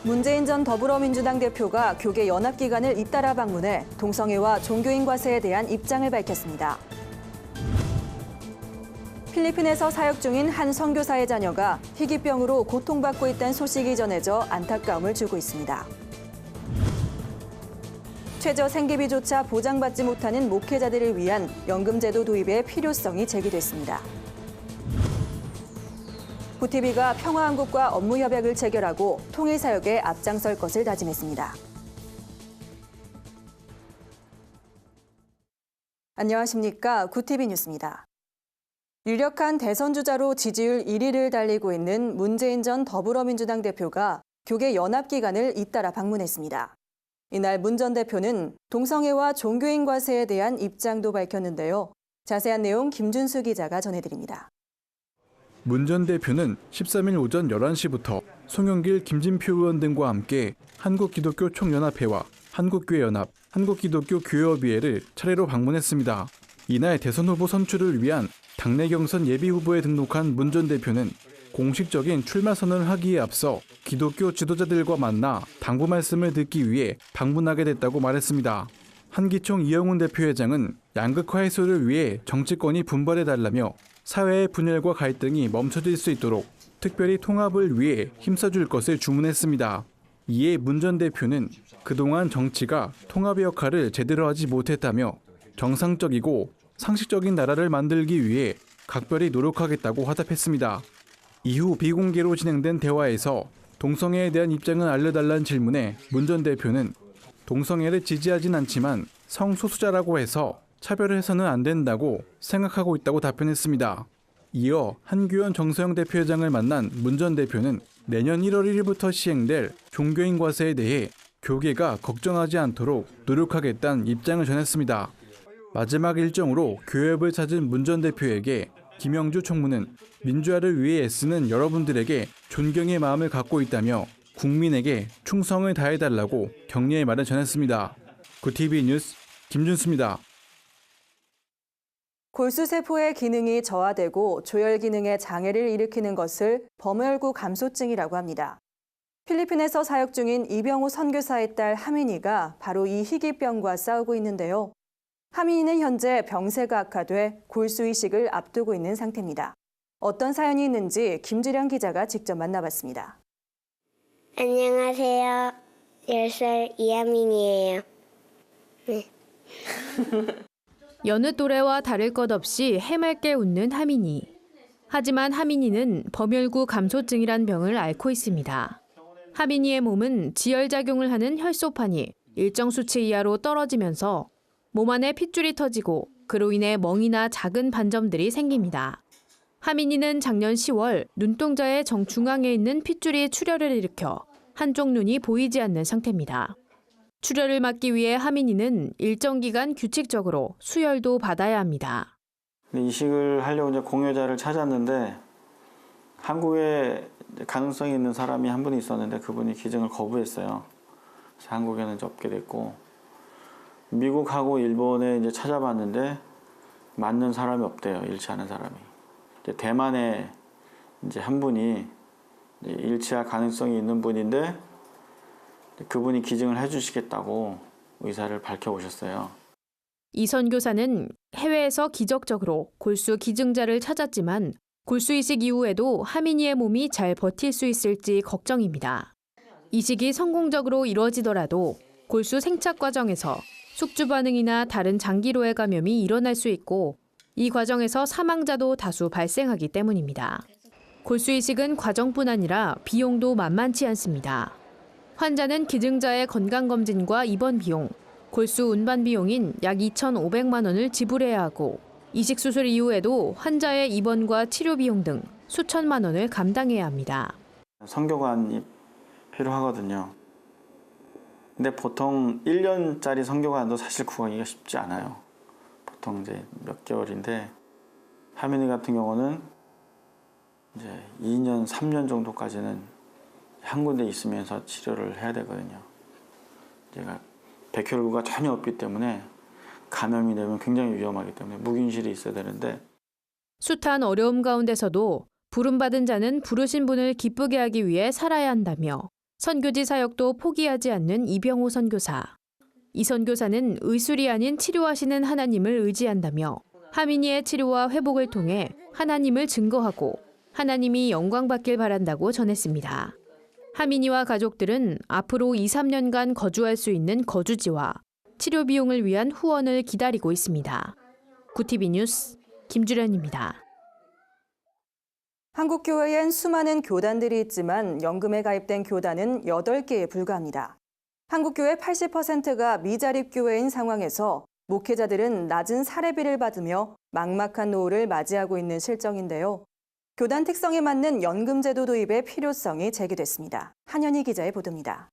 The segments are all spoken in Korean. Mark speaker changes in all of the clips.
Speaker 1: 문재인 전 더불어민주당 대표가 교계 연합기관을 잇따라 방문해 동성애와 종교인 과세에 대한 입장을 밝혔습니다. 필리핀에서 사역 중인 한 선교사의 자녀가 희귀병으로 고통받고 있다는 소식이 전해져 안타까움을 주고 있습니다. 최저 생계비조차 보장받지 못하는 목회자들을 위한 연금제도 도입의 필요성이 제기됐습니다. 부티비가 평화한국과 업무협약을 체결하고 통일사역에 앞장설 것을 다짐했습니다. 안녕하십니까. 구티비 뉴스입니다. 유력한 대선 주자로 지지율 1위를 달리고 있는 문재인 전 더불어민주당 대표가 교계 연합기관을 잇따라 방문했습니다. 이날 문 전 대표는 동성애와 종교인 과세에 대한 입장도 밝혔는데요. 자세한 내용 김준수 기자가 전해드립니다.
Speaker 2: 문 전 대표는 13일 오전 11시부터 송영길, 김진표 의원 등과 함께 한국기독교총연합회와 한국교회연합, 한국기독교교회협의회를 차례로 방문했습니다. 이날 대선 후보 선출을 위한 당내 경선 예비 후보에 등록한 문 전 대표는 공식적인 출마 선언을 하기에 앞서 기독교 지도자들과 만나 당부 말씀을 듣기 위해 방문하게 됐다고 말했습니다. 한기총 이영훈 대표회장은 양극화 해소를 위해 정치권이 분발해달라며 사회의 분열과 갈등이 멈춰질 수 있도록 특별히 통합을 위해 힘써줄 것을 주문했습니다. 이에 문 전 대표는 그동안 정치가 통합의 역할을 제대로 하지 못했다며 정상적이고 상식적인 나라를 만들기 위해 각별히 노력하겠다고 화답했습니다. 이후 비공개로 진행된 대화에서 동성애에 대한 입장을 알려달라는 질문에 문 전 대표는 동성애를 지지하진 않지만 성소수자라고 해서 차별을 해서는 안 된다고 생각하고 있다고 답변했습니다. 이어 한교원 정서영 대표회장을 만난 문 전 대표는 내년 1월 1일부터 시행될 종교인 과세에 대해 교계가 걱정하지 않도록 노력하겠다는 입장을 전했습니다. 마지막 일정으로 교회협을 찾은 문 전 대표에게 김영주 총무는 민주화를 위해 애쓰는 여러분들에게 존경의 마음을 갖고 있다며 국민에게 충성을 다해달라고 격려의 말을 전했습니다. 구티비 뉴스 김준수입니다.
Speaker 1: 골수세포의 기능이 저하되고 조혈 기능에 장애를 일으키는 것을 범혈구 감소증이라고 합니다. 필리핀에서 사역 중인 이병우 선교사의 딸 하민이가 바로 이 희귀병과 싸우고 있는데요. 하민이는 현재 병세가 악화돼 골수 이식을 앞두고 있는 상태입니다. 어떤 사연이 있는지 김주령 기자가 직접 만나봤습니다.
Speaker 3: 안녕하세요. 10살 이하민이에요. 네.
Speaker 4: 여느 또래와 다를 것 없이 해맑게 웃는 하민이. 하지만 하민이는 범혈구 감소증이란 병을 앓고 있습니다. 하민이의 몸은 지혈작용을 하는 혈소판이 일정 수치 이하로 떨어지면서 몸 안에 핏줄이 터지고 그로 인해 멍이나 작은 반점들이 생깁니다. 하민이는 작년 10월 눈동자의 정중앙에 있는 핏줄이 출혈을 일으켜 한쪽 눈이 보이지 않는 상태입니다. 출혈을 막기 위해 하민이는 일정 기간 규칙적으로 수혈도 받아야 합니다.
Speaker 5: 이식을 하려고 이제 공여자를 찾았는데 한국에 가능성이 있는 사람이 한 분이 있었는데 그분이 기증을 거부했어요. 그래서 한국에는 이제 없게 됐고 미국하고 일본에 이제 찾아봤는데 맞는 사람이 없대요. 일치하는 사람이. 이제 대만에 이제 한 분이 이제 일치할 가능성이 있는 분인데 그분이 기증을 해주시겠다고 의사를 밝혀오셨어요.
Speaker 4: 이 선교사는 해외에서 기적적으로 골수 기증자를 찾았지만 골수 이식 이후에도 하민이의 몸이 잘 버틸 수 있을지 걱정입니다. 이식이 성공적으로 이루어지더라도 골수 생착 과정에서 숙주 반응이나 다른 장기로의 감염이 일어날 수 있고 이 과정에서 사망자도 다수 발생하기 때문입니다. 골수 이식은 과정뿐 아니라 비용도 만만치 않습니다. 환자는 기증자의 건강검진과 입원 비용, 골수 운반 비용인 약 2,500만 원을 지불해야 하고 이식 수술 이후에도 환자의 입원과 치료 비용 등 수천만 원을 감당해야 합니다.
Speaker 5: 선교관이 필요하거든요. 근데 보통 1년짜리 선교관도 사실 구하기가 쉽지 않아요. 보통 이제 몇 개월인데 하민이 같은 경우는 이제 2년, 3년 정도까지는 한 군데 있으면서 치료를 해야 되거든요. 제가 백혈구가 전혀 없기 때문에 감염이 되면 굉장히 위험하기 때문에 무균실이 있어야 되는데
Speaker 4: 숱한 어려움 가운데서도 부름받은 자는 부르신 분을 기쁘게 하기 위해 살아야 한다며 선교지 사역도 포기하지 않는 이병호 선교사. 이 선교사는 의술이 아닌 치료하시는 하나님을 의지한다며 하민이의 치료와 회복을 통해 하나님을 증거하고 하나님이 영광받길 바란다고 전했습니다. 하민이와 가족들은 앞으로 2, 3년간 거주할 수 있는 거주지와 치료 비용을 위한 후원을 기다리고 있습니다. 구티비 뉴스 김주련입니다.
Speaker 1: 한국교회엔 수많은 교단들이 있지만 연금에 가입된 교단은 8개에 불과합니다. 한국교회 80%가 미자립교회인 상황에서 목회자들은 낮은 사례비를 받으며 막막한 노후를 맞이하고 있는 실정인데요. 교단 특성에 맞는 연금제도 도입의 필요성이 제기됐습니다. 한현희 기자의 보도입니다.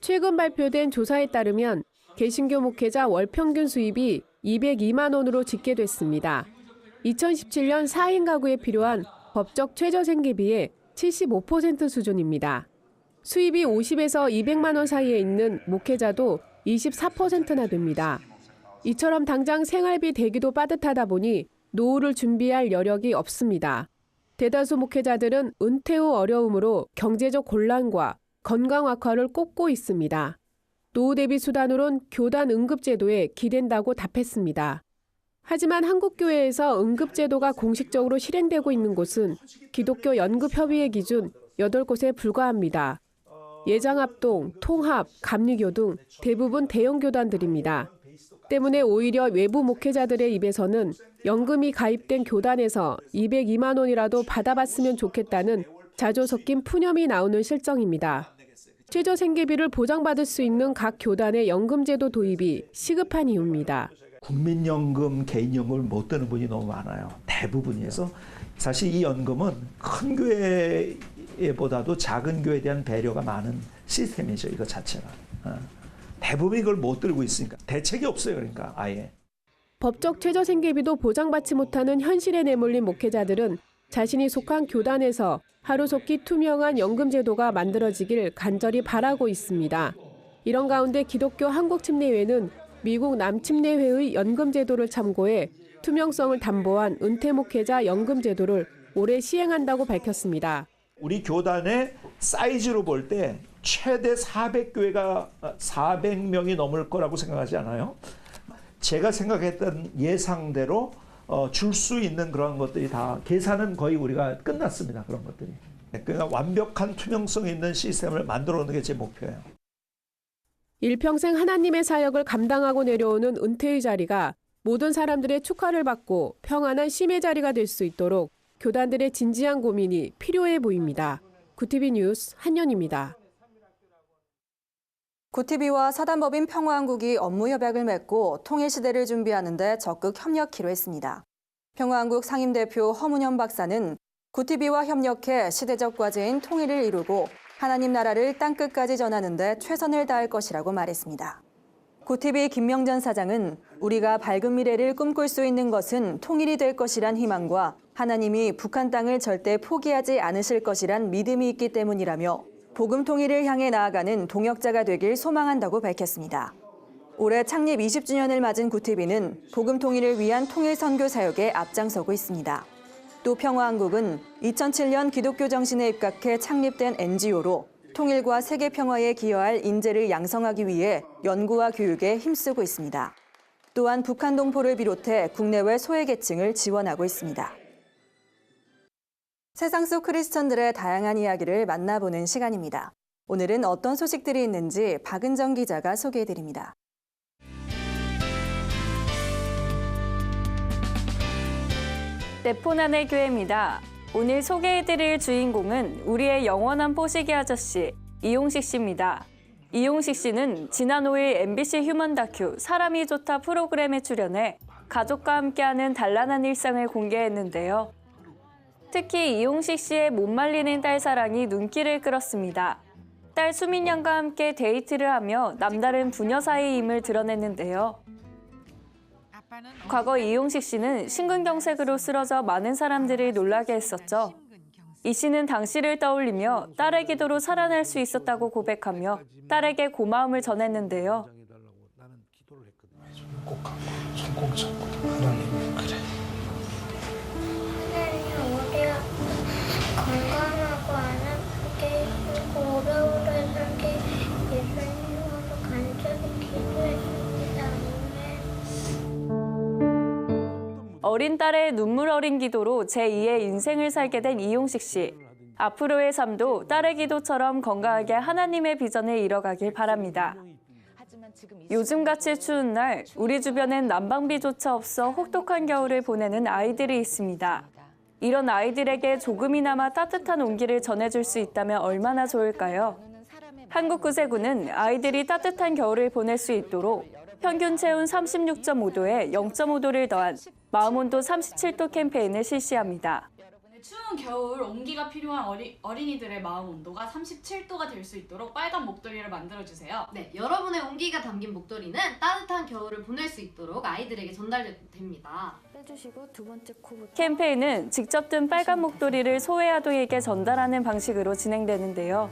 Speaker 6: 최근 발표된 조사에 따르면 개신교 목회자 월 평균 수입이 202만 원으로 집계됐습니다. 2017년 4인 가구에 필요한 법적 최저생계비의 75% 수준입니다. 수입이 50에서 200만 원 사이에 있는 목회자도 24%나 됩니다. 이처럼 당장 생활비 대기도 빠듯하다 보니 노후를 준비할 여력이 없습니다. 대다수 목회자들은 은퇴 후 어려움으로 경제적 곤란과 건강 악화를 꼽고 있습니다. 노후 대비 수단으론 교단 응급제도에 기댄다고 답했습니다. 하지만 한국교회에서 응급제도가 공식적으로 실행되고 있는 곳은 기독교 연급협의회 기준 8곳에 불과합니다. 예장합동, 통합, 감리교 등 대부분 대형 교단들입니다. 때문에 오히려 외부 목회자들의 입에서는 연금이 가입된 교단에서 202만 원이라도 받아봤으면 좋겠다는 자조 섞인 푸념이 나오는 실정입니다. 최저생계비를 보장받을 수 있는 각 교단의 연금제도 도입이 시급한 이유입니다.
Speaker 7: 국민연금, 개인연금을 못 드는 분이 너무 많아요. 대부분이에서 사실 이 연금은 큰 교회보다도 작은 교회에 대한 배려가 많은 시스템이죠. 이거 자체가. 대부분 이걸 못 들고 있으니까 대책이 없어요. 그러니까 아예.
Speaker 6: 법적 최저생계비도 보장받지 못하는 현실에 내몰린 목회자들은 자신이 속한 교단에서 하루속히 투명한 연금제도가 만들어지길 간절히 바라고 있습니다. 이런 가운데 기독교 한국침례회는 미국 남침례회의 연금제도를 참고해 투명성을 담보한 은퇴 목회자 연금제도를 올해 시행한다고 밝혔습니다.
Speaker 7: 우리 교단의 사이즈로 볼 때 최대 400교회가 400명이 넘을 거라고 생각하지 않아요? 제가 생각했던 예상대로 줄 수 있는 그런 것들이 다 계산은 거의 우리가 끝났습니다. 그런 것들이. 그러니까 완벽한 투명성 있는 시스템을 만들어 놓는 게 제 목표예요.
Speaker 6: 일평생 하나님의 사역을 감당하고 내려오는 은퇴의 자리가 모든 사람들의 축하를 받고 평안한 쉼의 자리가 될 수 있도록 교단들의 진지한 고민이 필요해 보입니다. 구티비 뉴스 한연입니다.
Speaker 1: 구티비와 사단법인 평화한국이 업무 협약을 맺고 통일시대를 준비하는 데 적극 협력키로 했습니다. 평화한국 상임대표 허문현 박사는 구티비와 협력해 시대적 과제인 통일을 이루고 하나님 나라를 땅끝까지 전하는 데 최선을 다할 것이라고 말했습니다. 구티비 김명전 사장은 우리가 밝은 미래를 꿈꿀 수 있는 것은 통일이 될 것이란 희망과 하나님이 북한 땅을 절대 포기하지 않으실 것이란 믿음이 있기 때문이라며 복음 통일을 향해 나아가는 동역자가 되길 소망한다고 밝혔습니다. 올해 창립 20주년을 맞은 구티비는 복음 통일을 위한 통일 선교 사역에 앞장서고 있습니다. 또 평화한국은 2007년 기독교 정신에 입각해 창립된 NGO로 통일과 세계 평화에 기여할 인재를 양성하기 위해 연구와 교육에 힘쓰고 있습니다. 또한 북한 동포를 비롯해 국내외 소외계층을 지원하고 있습니다. 세상 속 크리스천들의 다양한 이야기를 만나보는 시간입니다. 오늘은 어떤 소식들이 있는지 박은정 기자가 소개해드립니다.
Speaker 8: 네포난의 교회입니다. 오늘 소개해드릴 주인공은 우리의 영원한 뽀시기 아저씨 이용식 씨입니다. 이용식 씨는 지난 5일 MBC 휴먼 다큐 사람이 좋다 프로그램에 출연해 가족과 함께하는 단란한 일상을 공개했는데요. 특히 이용식 씨의 못 말리는 딸 사랑이 눈길을 끌었습니다. 딸 수민 양과 함께 데이트를 하며 남다른 부녀 사이임을 드러냈는데요. 과거 이용식 씨는 심근경색으로 쓰러져 많은 사람들을 놀라게 했었죠. 이 씨는 당시를 떠올리며 딸의 기도로 살아날 수 있었다고 고백하며 딸에게 고마움을 전했는데요.
Speaker 9: 꼭 손꼭 잡고 하나님 그래.
Speaker 3: 하나님 우리가 건강하고 안 아프게 해주고 어려운
Speaker 8: 어린 딸의 눈물 어린 기도로 제2의 인생을 살게 된 이용식 씨. 앞으로의 삶도 딸의 기도처럼 건강하게 하나님의 비전을 이뤄가길 바랍니다. 요즘같이 추운 날 우리 주변엔 난방비조차 없어 혹독한 겨울을 보내는 아이들이 있습니다. 이런 아이들에게 조금이나마 따뜻한 온기를 전해줄 수 있다면 얼마나 좋을까요? 한국구세군은 아이들이 따뜻한 겨울을 보낼 수 있도록 평균 체온 36.5도에 0.5도를 더한 마음온도 37도 캠페인을 실시합니다.
Speaker 10: 추운 겨울 온기가 필요한 어린이들의 마음 온도가 37도가 될 수 있도록 빨간 목도리를 만들어주세요.
Speaker 11: 네, 여러분의 온기가 담긴 목도리는 따뜻한 겨울을 보낼 수 있도록 아이들에게 전달됩니다.
Speaker 3: 빼주시고 두 번째 코부터.
Speaker 8: 캠페인은 직접 든 빨간 목도리를 소외아동에게 전달하는 방식으로 진행되는데요.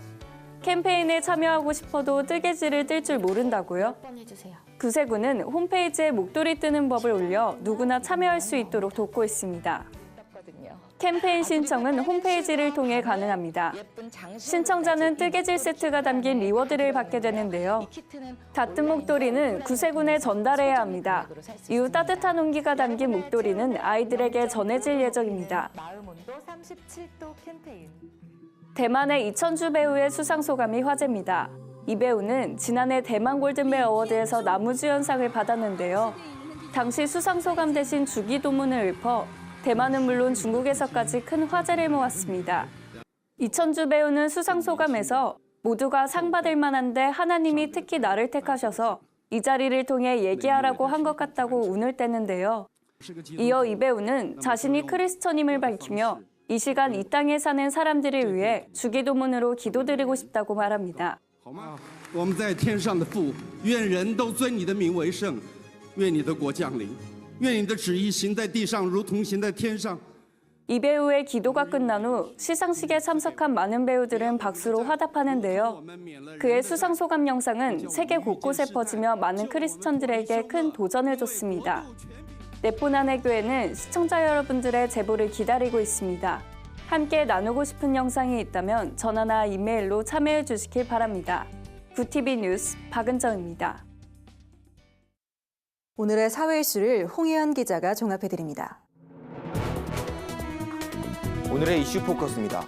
Speaker 8: 캠페인에 참여하고 싶어도 뜨개질을 뜰 줄 모른다고요? 구세군은 홈페이지에 목도리 뜨는 법을 올려 누구나 참여할 수 있도록 돕고 있습니다. 캠페인 신청은 홈페이지를 통해 가능합니다. 신청자는 뜨개질 세트가 담긴 리워드를 받게 되는데요. 닿은 목도리는 구세군에 전달해야 합니다. 이후 따뜻한 온기가 담긴 목도리는 아이들에게 전해질 예정입니다. 대만의 이천주 배우의 수상 소감이 화제입니다. 이 배우는 지난해 대만 골든벨 어워드에서 나무주연상을 받았는데요. 당시 수상 소감 대신 주기도문을 읊어 대만은 물론 중국에서까지 큰 화제를 모았습니다. 이천주 배우는 수상 소감에서 모두가 상 받을 만한데 하나님이 특히 나를 택하셔서 이 자리를 통해 얘기하라고 한 것 같다고 운을 떼는데요. 이어 이 배우는 자신이 크리스천임을 밝히며 이 시간 이 땅에 사는 사람들을 위해 주기도문으로 기도드리고 싶다고 말합니다.
Speaker 12: 我们在天上的父，愿人都尊你的名为圣，愿你的国降临，愿你的旨意行在地上，如同行在天上。
Speaker 8: 이 배우의 기도가 끝난 후 시상식에 참석한 많은 배우들은 박수로 화답하는데요. 그의 수상 소감 영상은 세계 곳곳에 퍼지며 많은 크리스천들에게 큰 도전을 줬습니다. 네포난의 교회는 시청자 여러분들의 제보를 기다리고 있습니다. 함께 나누고 싶은 영상이 있다면 전화나 이메일로 참여해 주시길 바랍니다. 구TV 뉴스 박은정입니다.
Speaker 1: 오늘의 사회 이슈를 홍혜연 기자가 종합해드립니다.
Speaker 13: 오늘의 이슈 포커스입니다.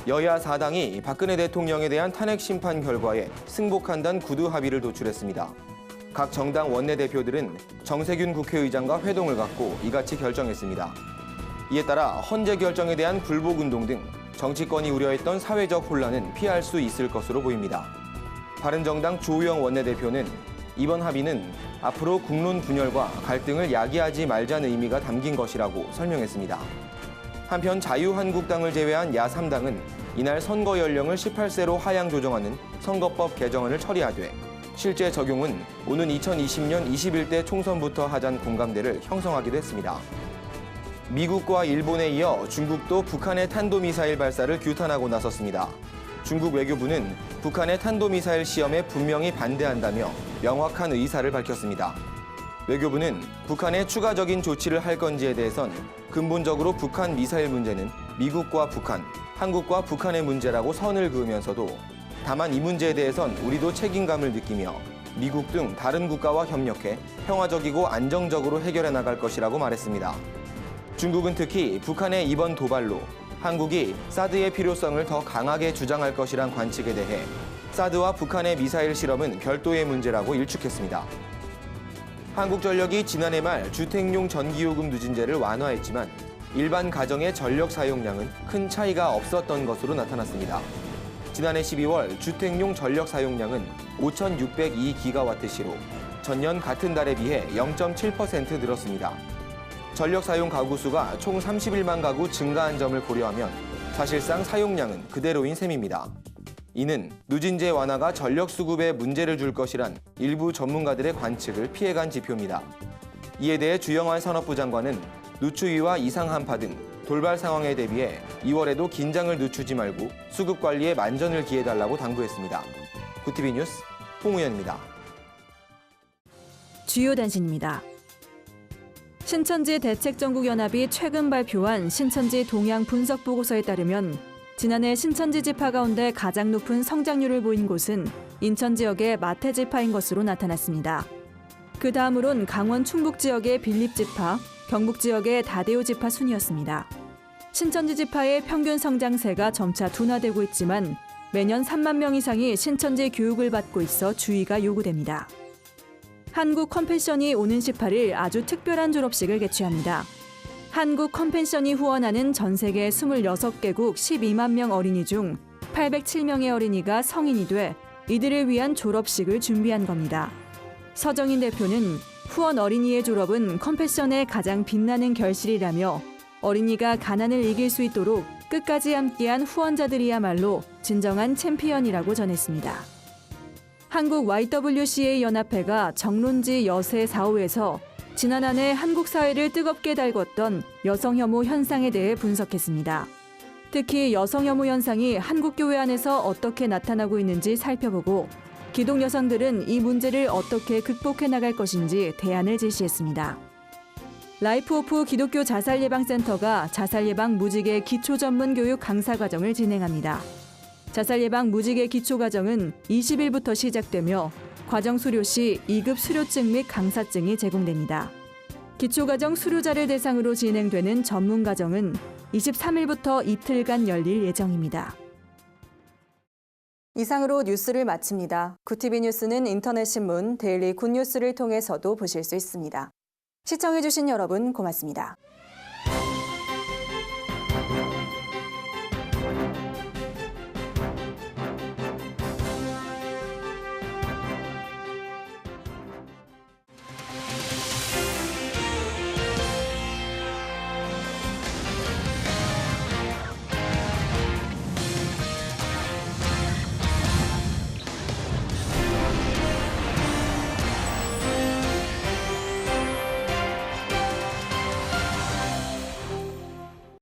Speaker 13: 여야 4당이 박근혜 대통령에 대한 탄핵 심판 결과에 승복한다는 구두 합의를 도출했습니다. 각 정당 원내대표들은 정세균 국회의장과 회동을 갖고 이같이 결정했습니다. 이에 따라 헌재 결정에 대한 불복운동 등 정치권이 우려했던 사회적 혼란은 피할 수 있을 것으로 보입니다. 바른정당 조우영 원내대표는 이번 합의는 앞으로 국론 분열과 갈등을 야기하지 말자는 의미가 담긴 것이라고 설명했습니다. 한편 자유한국당을 제외한 야3당은 이날 선거 연령을 18세로 하향 조정하는 선거법 개정안을 처리하되 실제 적용은 오는 2020년 21대 총선부터 하자는 공감대를 형성하기도 했습니다. 미국과 일본에 이어 중국도 북한의 탄도미사일 발사를 규탄하고 나섰습니다. 중국 외교부는 북한의 탄도미사일 시험에 분명히 반대한다며 명확한 의사를 밝혔습니다. 외교부는 북한에 추가적인 조치를 할 건지에 대해선 근본적으로 북한 미사일 문제는 미국과 북한, 한국과 북한의 문제라고 선을 그으면서도 다만 이 문제에 대해선 우리도 책임감을 느끼며 미국 등 다른 국가와 협력해 평화적이고 안정적으로 해결해 나갈 것이라고 말했습니다. 중국은 특히 북한의 이번 도발로 한국이 사드의 필요성을 더 강하게 주장할 것이란 관측에 대해 사드와 북한의 미사일 실험은 별도의 문제라고 일축했습니다. 한국전력이 지난해 말 주택용 전기요금 누진제를 완화했지만 일반 가정의 전력 사용량은 큰 차이가 없었던 것으로 나타났습니다. 지난해 12월 주택용 전력 사용량은 5,602기가와트시로 전년 같은 달에 비해 0.7% 늘었습니다. 전력 사용 가구 수가 총 31만 가구 증가한 점을 고려하면 사실상 사용량은 그대로인 셈입니다. 이는 누진제 완화가 전력 수급에 문제를 줄 것이란 일부 전문가들의 관측을 피해간 지표입니다. 이에 대해 주영환 산업부 장관은 누추위와 이상 한파 등 돌발 상황에 대비해 2월에도 긴장을 늦추지 말고 수급 관리에 만전을 기해달라고 당부했습니다. 구TV 뉴스 홍우연입니다.
Speaker 1: 주요 단신입니다. 신천지 대책전국연합이 최근 발표한 신천지 동향 분석 보고서에 따르면 지난해 신천지 지파 가운데 가장 높은 성장률을 보인 곳은 인천 지역의 마태 지파인 것으로 나타났습니다. 그 다음으론 강원 충북 지역의 빌립 지파, 경북 지역의 다대오 지파 순이었습니다. 신천지 지파의 평균 성장세가 점차 둔화되고 있지만 매년 3만 명 이상이 신천지 교육을 받고 있어 주의가 요구됩니다. 한국 컴패션이 오는 18일 아주 특별한 졸업식을 개최합니다. 한국 컴패션이 후원하는 전 세계 26개국 12만 명 어린이 중 807명의 어린이가 성인이 돼 이들을 위한 졸업식을 준비한 겁니다. 서정인 대표는 후원 어린이의 졸업은 컴패션의 가장 빛나는 결실이라며 어린이가 가난을 이길 수 있도록 끝까지 함께한 후원자들이야말로 진정한 챔피언이라고 전했습니다. 한국 YWCA 연합회가 정론지 여세 4호에서 지난 한 해 한국 사회를 뜨겁게 달궜던 여성 혐오 현상에 대해 분석했습니다. 특히 여성 혐오 현상이 한국 교회 안에서 어떻게 나타나고 있는지 살펴보고 기독 여성들은 이 문제를 어떻게 극복해 나갈 것인지 대안을 제시했습니다. 라이프 오프 기독교 자살 예방센터가 자살 예방 무지개 기초 전문 교육 강사 과정을 진행합니다. 자살 예방 무지개 기초 과정은 20일부터 시작되며 과정 수료 시 2급 수료증 및 강사증이 제공됩니다. 기초 과정 수료자를 대상으로 진행되는 전문 과정은 23일부터 이틀간 열릴 예정입니다. 이상으로 뉴스를 마칩니다. 구티비 뉴스는 인터넷 신문 데일리 굿뉴스를 통해서도 보실 수 있습니다. 시청해주신 여러분 고맙습니다.